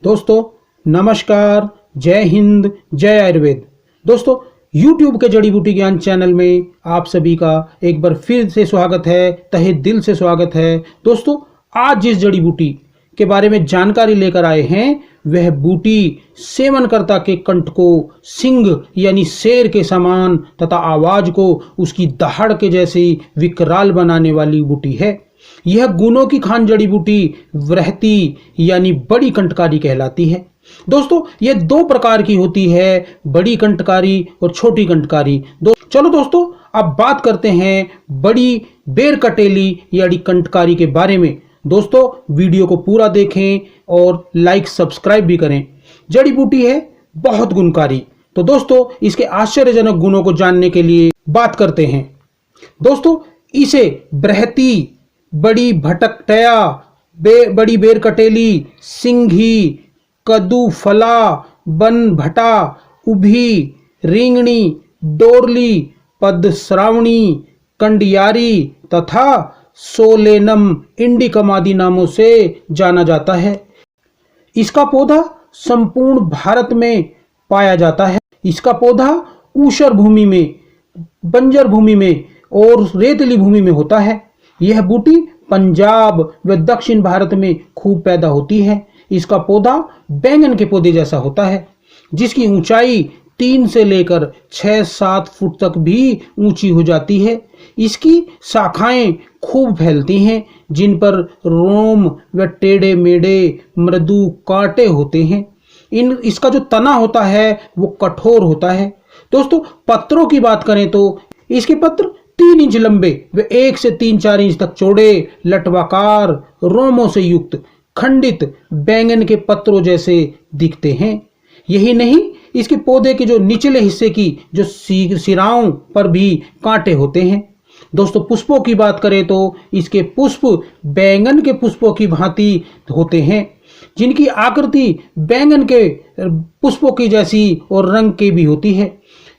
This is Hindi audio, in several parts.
दोस्तों नमस्कार, जय हिंद, जय आयुर्वेद। दोस्तों YouTube के जड़ी बूटी ज्ञान चैनल में आप सभी का एक बार फिर से स्वागत है, तहे दिल से स्वागत है। दोस्तों आज जिस जड़ी बूटी के बारे में जानकारी लेकर आए हैं वह बूटी सेवनकर्ता के कंठ को सिंह यानी शेर के समान तथा आवाज को उसकी दहाड़ के जैसी विकराल बनाने वाली बूटी है। यह गुणों की खान जड़ी बूटी व्रहती यानी बड़ी कंठकारी कहलाती है। दोस्तों ये दो प्रकार की होती है, बड़ी कंठकारी और छोटी कंठकारी। चलो दोस्तों अब बात करते हैं बड़ी बेर कटेली यानी कंठकारी के बारे में। दोस्तों वीडियो को पूरा देखें और लाइक सब्सक्राइब भी करें। जड़ी बूटी है बहुत गुणकारी। तो दोस्तों इसके आश्चर्यजनक गुणों को जानने के लिए बात करते हैं। दोस्तों इसे ब्रहती, बड़ी भटकटया, बड़ी बेर कटेली, सिंघी, कदू फला, बन भटा, उभी, रिंगणी, डोरली, पदश्रावणी, कंडियारी तथा सोलेनम इंडिकम आदि नामों से जाना जाता है। इसका पौधा संपूर्ण भारत में पाया जाता है। इसका पौधा ऊषर भूमि में, बंजर भूमि में और रेतली भूमि में होता है। यह बूटी पंजाब व दक्षिण भारत में खूब पैदा होती है। इसका पौधा बैंगन के पौधे जैसा होता है, जिसकी ऊंचाई 3 से लेकर 6-7 फुट तक भी ऊंची हो जाती है। इसकी शाखाएं खूब फैलती हैं, जिन पर रोम व टेढ़े मेढ़े मृदु कांटे होते हैं। इसका जो तना होता है वो कठोर होता है। दोस्तों पत्रों की बात करें तो इसके पत्र 3 इंच लंबे व 1 से 3-4 इंच तक चौड़े, लटवाकार, रोमों से युक्त, खंडित बैंगन के पत्रों जैसे दिखते हैं। यही नहीं, इसके पौधे के जो निचले हिस्से की जो सिराओं पर भी कांटे होते हैं। दोस्तों पुष्पों की बात करें तो इसके पुष्प बैंगन के पुष्पों की भांति होते हैं, जिनकी आकृति बैंगन के पुष्पों की जैसी और रंग के भी होती है।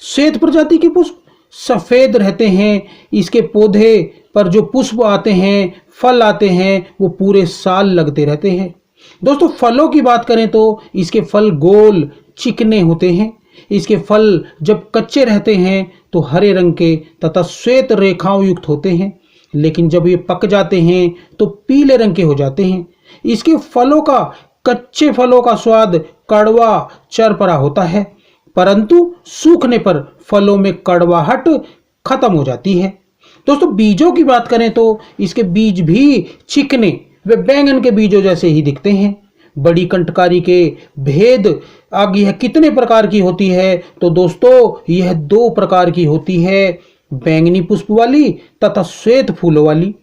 श्वेत प्रजाति के पुष्प सफेद रहते हैं। इसके पौधे पर जो पुष्प आते हैं, फल आते हैं, वो पूरे साल लगते रहते हैं। दोस्तों फलों की बात करें तो इसके फल गोल चिकने होते हैं। इसके फल जब कच्चे रहते हैं तो हरे रंग के तथा श्वेत रेखाओं युक्त होते हैं, लेकिन जब ये पक जाते हैं तो पीले रंग के हो जाते हैं। इसके फलों का, कच्चे फलों का स्वाद कड़वा चरपरा होता है, परंतु सूखने पर फलों में कड़वाहट खत्म हो जाती है। दोस्तों बीजों की बात करें तो इसके बीज भी चिकने वे बैंगन के बीजों जैसे ही दिखते हैं। बड़ी कंठकारी के भेद आगे यह कितने प्रकार की होती है तो दोस्तों यह 2 प्रकार की होती है, बैंगनी पुष्प वाली तथा श्वेत फूलों वाली।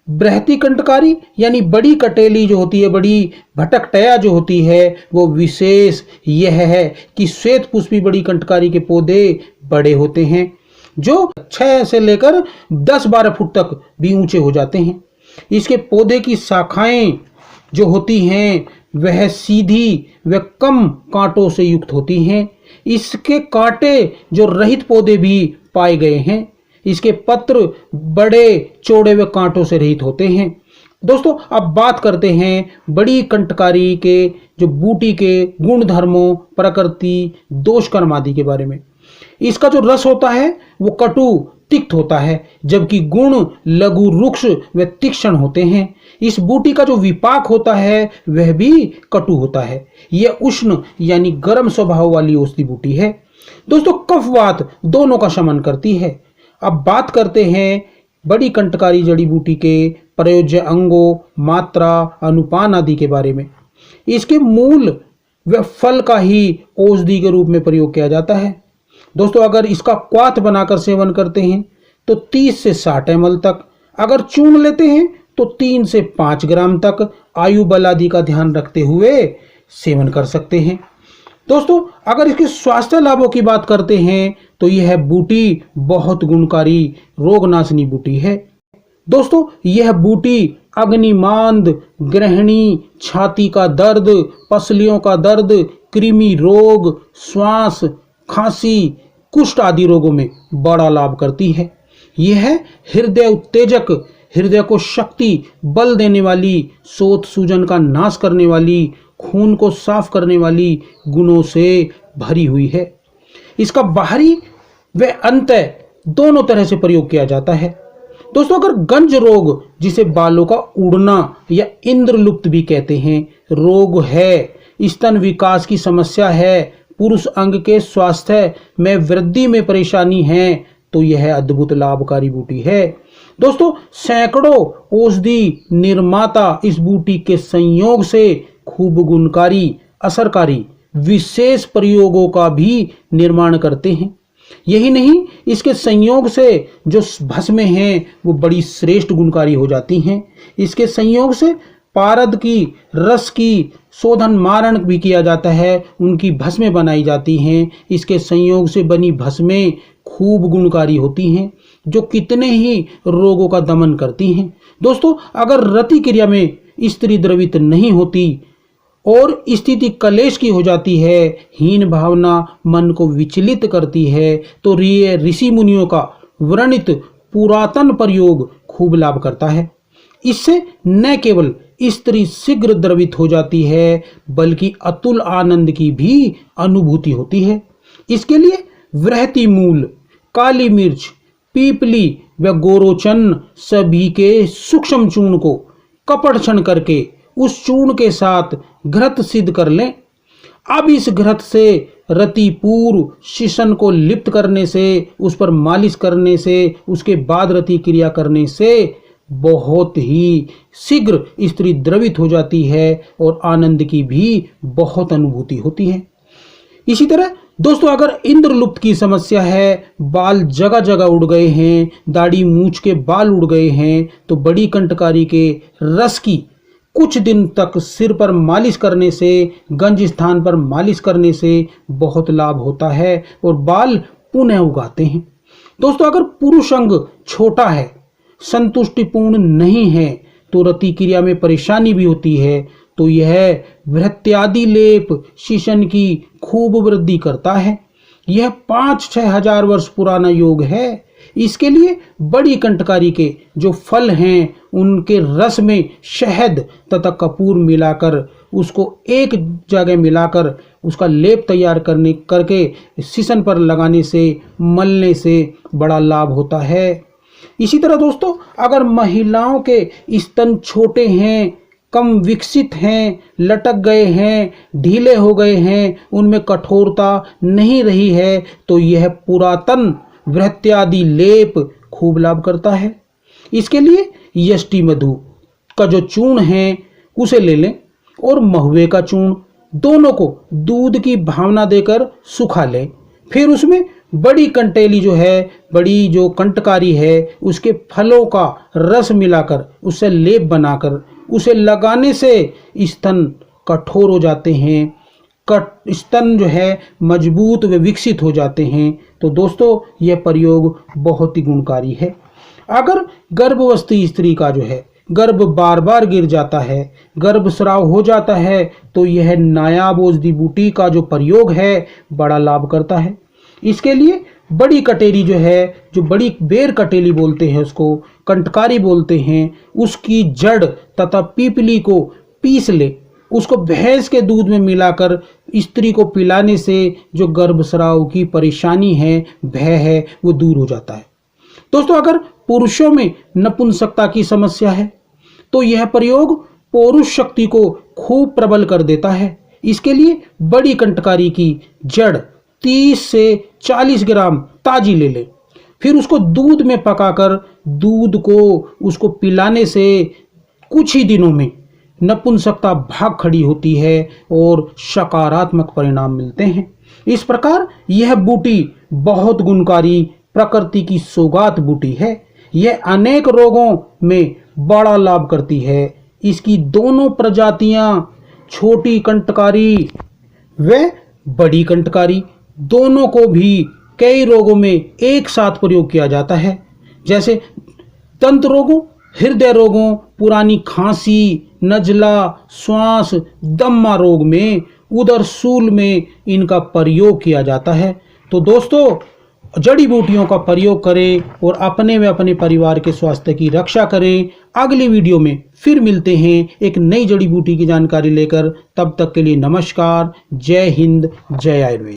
बृहती कंठकारी यानी बड़ी कटेली जो होती है, बड़ी भटकटया जो होती है, वो विशेष यह है कि श्वेत पुष्पी बड़ी कंठकारी के पौधे बड़े होते हैं, जो 6 से लेकर 10-12 फुट तक भी ऊंचे हो जाते हैं। इसके पौधे की शाखाएं जो होती हैं वह सीधी व कम कांटों से युक्त होती हैं। इसके कांटे जो रहित पौधे भी पाए गए हैं। इसके पत्र बड़े चौड़े व कांटों से रहित होते हैं। दोस्तों अब बात करते हैं बड़ी कंठकारी के जो बूटी के गुण धर्मों, प्रकृति, दोष कर्म आदि के बारे में। इसका जो रस होता है वो कटु तिक्त होता है, जबकि गुण लघु रुक्ष व तीक्ष्ण होते हैं। इस बूटी का जो विपाक होता है वह भी कटु होता है। यह उष्ण यानी गर्म स्वभाव वाली औषधि बूटी है। दोस्तों कफवात दोनों का शमन करती है। अब बात करते हैं बड़ी कंठकारी जड़ी बूटी के प्रयोज्य अंगों, मात्रा, अनुपान आदि के बारे में। इसके मूल व फल का ही औषधि के रूप में प्रयोग किया जाता है। दोस्तों अगर इसका क्वाथ बनाकर सेवन करते हैं तो 30 से 60 ml तक, अगर चूर्ण लेते हैं तो 3 से 5 ग्राम तक आयु बल आदि का ध्यान रखते हुए सेवन कर सकते हैं। दोस्तों अगर इसके स्वास्थ्य लाभों की बात करते हैं तो यह बूटी बहुत गुणकारी रोगनाशनी बूटी है। दोस्तों यह बूटी अग्निमांद, गृहिणी, छाती का दर्द, पसलियों का दर्द, कृमि रोग, श्वास, खांसी, कुष्ठ आदि रोगों में बड़ा लाभ करती है। यह हृदय उत्तेजक, हृदय को शक्ति बल देने वाली, शोथ सूजन का नाश करने वाली खून को साफ करने वाली गुणों से भरी हुई है। इसका बाहरी व अंतः दोनों तरह से प्रयोग किया जाता है। दोस्तों, अगर गंज रोग, जिसे बालों का उड़ना या इंद्रलुप्त भी कहते हैं, रोग है, स्तन विकास की समस्या है, पुरुष अंग के स्वास्थ्य में वृद्धि में परेशानी है, तो यह अद्भुत लाभकारी बूटी है। दोस्तों, सैकड़ों औषधि निर्माता इस बूटी के संयोग से खूब गुणकारी, असरकारी विशेष प्रयोगों का भी निर्माण करते हैं। यही नहीं, इसके संयोग से जो भस्में हैं वो बड़ी श्रेष्ठ गुणकारी हो जाती हैं। इसके संयोग से पारद की, रस की शोधन मारण भी किया जाता है, उनकी भस्में बनाई जाती हैं। इसके संयोग से बनी भस्में खूब गुणकारी होती हैं, जो कितने ही रोगों का दमन करती हैं। दोस्तों, अगर रति क्रिया में स्त्री द्रवित नहीं होती और स्थिति कलेश की हो जाती है, हीन भावना मन को विचलित करती है, तो ऋषि मुनियों का वर्णित पुरातन प्रयोग खूब लाभ करता है। इससे न केवल स्त्री शीघ्र द्रवित हो जाती है, बल्कि अतुल आनंद की भी अनुभूति होती है। इसके लिए वृहति मूल, काली मिर्च, पीपली व गोरोचन सभी के सूक्ष्म चूर्ण को कपड़छन करके उस चूर्ण के साथ घृत सिद्ध कर लें। अब इस घृत से रति पूर्व शिशन को लिप्त करने से, उस पर मालिश करने से, उसके बाद रति क्रिया करने से बहुत ही शीघ्र स्त्री द्रवित हो जाती है और आनंद की भी बहुत अनुभूति होती है। इसी तरह दोस्तों, अगर इंद्रलुप्त की समस्या है, बाल जगह जगह उड़ गए हैं, दाढ़ी मूछ के बाल उड़ गए हैं, तो बड़ी कंटकारी के रस की कुछ दिन तक सिर पर मालिश करने से, गंज स्थान पर मालिश करने से बहुत लाभ होता है और बाल पुनः उगाते हैं। दोस्तों, अगर पुरुष अंग छोटा है, संतुष्टिपूर्ण नहीं है, तो रति क्रिया में परेशानी भी होती है, तो यह वृत्त्यादि लेप शिशन की खूब वृद्धि करता है। यह 5-6 हजार वर्ष पुराना योग है। इसके लिए बड़ी कंटकारी के जो फल हैं, उनके रस में शहद तथा कपूर मिलाकर उसको एक जगह मिलाकर उसका लेप तैयार करके शिशन पर लगाने से, मलने से बड़ा लाभ होता है। इसी तरह दोस्तों, अगर महिलाओं के स्तन छोटे हैं, कम विकसित हैं, लटक गए हैं, ढीले हो गए हैं, उनमें कठोरता नहीं रही है, तो यह पुरातन वृत्त्यादि लेप खूब लाभ करता है। इसके लिए यष्टि मधु का जो चूर्ण है उसे ले लें और महुए का चूर्ण, दोनों को दूध की भावना देकर सुखा लें। फिर उसमें बड़ी कंटेली जो है, बड़ी जो कंटकारी है, उसके फलों का रस मिलाकर उससे लेप बनाकर उसे लगाने से स्तन कठोर हो जाते हैं, स्तन जो है मजबूत व विकसित हो जाते हैं। तो दोस्तों, यह प्रयोग बहुत ही गुणकारी है। अगर गर्भवस्थी स्त्री का जो है गर्भ बार बार गिर जाता है, गर्भस्राव हो जाता है, तो यह नायाब औषधि बूटी का जो प्रयोग है बड़ा लाभ करता है। इसके लिए बड़ी कटेरी जो है, जो बड़ी बेर कटेली बोलते हैं, उसको कंटकारी बोलते हैं, उसकी जड़ तथा पीपली को पीस ले, उसको भैंस के दूध में मिलाकर स्त्री को पिलाने से जो गर्भस्राव की परेशानी है, भय है, वो दूर हो जाता है। दोस्तों, अगर पुरुषों में नपुंसकता की समस्या है, तो यह प्रयोग पौरुष शक्ति को खूब प्रबल कर देता है। इसके लिए बड़ी कंटकारी की जड़ 30 से 40 ग्राम ताजी ले लें, फिर उसको दूध में पकाकर दूध को उसको पिलाने से कुछ ही दिनों में नपुंसकता भाग खड़ी होती है और सकारात्मक परिणाम मिलते हैं। इस प्रकार यह बूटी बहुत गुणकारी प्रकृति की सौगात बूटी है। यह अनेक रोगों में बड़ा लाभ करती है। इसकी दोनों प्रजातियां, छोटी कंटकारी व बड़ी कंटकारी, दोनों को भी कई रोगों में एक साथ प्रयोग किया जाता है। जैसे दंत रोगों, हृदय रोगों, पुरानी खांसी, नजला, श्वास, दम्मा रोग में, उदर शूल में इनका प्रयोग किया जाता है। तो दोस्तों, जड़ी बूटियों का प्रयोग करें और अपने व अपने परिवार के स्वास्थ्य की रक्षा करें। अगली वीडियो में फिर मिलते हैं एक नई जड़ी बूटी की जानकारी लेकर। तब तक के लिए नमस्कार। जय हिंद, जय आयुर्वेद।